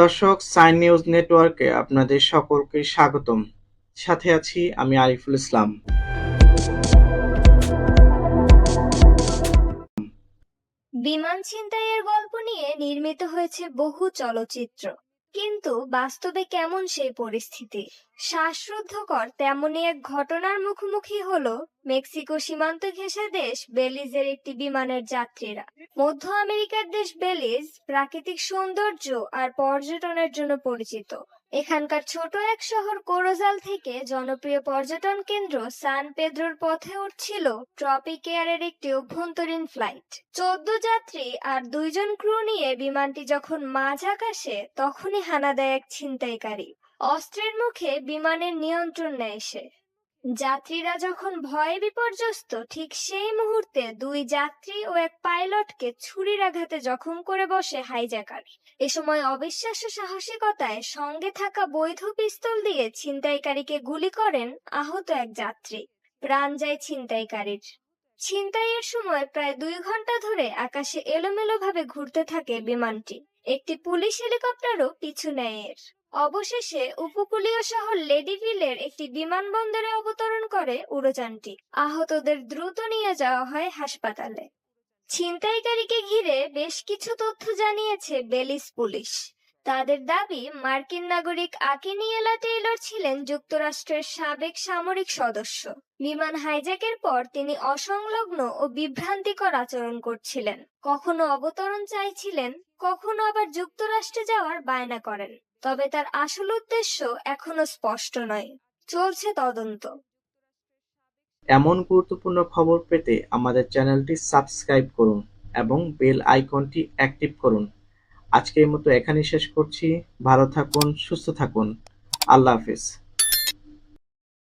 দর্শক, sign news নেটওয়ার্কে আপনাদের সকলকে স্বাগতম। সাথে আছি আমি আরিফুল ইসলাম। বিমান ছিনতাইয়ের গল্প নিয়ে নির্মিত হয়েছে বহু চলচ্চিত্র, কিন্তু বাস্তবে কেমন সেই পরিস্থিতি? শ্বাসরুদ্ধকর তেমনই এক ঘটনার মুখোমুখি হলো মেক্সিকো সীমান্ত ঘেঁষা দেশ বেলিজের একটি বিমানের যাত্রীরা। মধ্য আমেরিকার দেশ বেলিজ প্রাকৃতিক সৌন্দর্য আর পর্যটনের জন্য পরিচিত। এখানকার ছোট এক শহর কোরোজাল থেকে জনপ্রিয় পর্যটন কেন্দ্র সান পেদ্রোর পথে উঠছিল ট্রপিক এয়ারের একটি অভ্যন্তরীণ ফ্লাইট। 14 যাত্রী আর 2 জন ক্রু নিয়ে বিমানটি যখন মাঝ আকাশে, তখনই হানা দেয় এক ছিনতাইকারী। অস্ত্রের মুখে বিমানের নিয়ন্ত্রণ নেয় সে। যাত্রীরা যখন ভয়ে বিপর্যস্ত, ঠিক সেই মুহূর্তে 2 যাত্রী ও এক পাইলটকে ছুরির আঘাতে জখম করে বসে হাইজ্যাকার। এ সময় অবিশ্বাস্য সাহসিকতায় সঙ্গে থাকা বৈধ পিস্তল দিয়ে ছিনতাইকারীকে গুলি করেন আহত এক যাত্রী। প্রাণ যায় ছিনতাইকারীর। ছিনতাইয়ের সময় প্রায় 2 ঘন্টা ধরে আকাশে এলোমেলোভাবে ঘুরতে থাকে বিমানটি। একটি পুলিশ হেলিকপ্টারও পিছু নেয় এর। অবশেষে উপকূলীয় শহর লেডিভিলের একটি বিমানবন্দরে অবতরণ করে উড়োযানটি। আহতদের দ্রুত নিয়ে যাওয়া হয় হাসপাতালে। ছিনতাইকারীকে ঘিরে বেশ কিছু তথ্য জানিয়েছে বেলিজ পুলিশ। তাদের দাবি, মার্কিন নাগরিক আকিনিয়েলা টেইলর ছিলেন যুক্তরাষ্ট্রের সাবেক সামরিক সদস্য। বিমান হাইজ্যাকের পর তিনি অসংলগ্ন ও বিভ্রান্তিকর আচরণ করছিলেন। কখনো অবতরণ চাইছিলেন, কখনো আবার যুক্তরাষ্ট্রে যাওয়ার বায়না করেন। তবে তার আসল উদ্দেশ্য এখনো স্পষ্ট নয়। চলছে তদন্ত। এমন গুরুত্বপূর্ণ খবর পেতে আমাদের চ্যানেলটি সাবস্ক্রাইব করুন এবং বেল আইকনটি অ্যাক্টিভ করুন। আজকের মতো এখানেই শেষ করছি। ভালো থাকুন, সুস্থ থাকুন। আল্লাহ হাফেজ।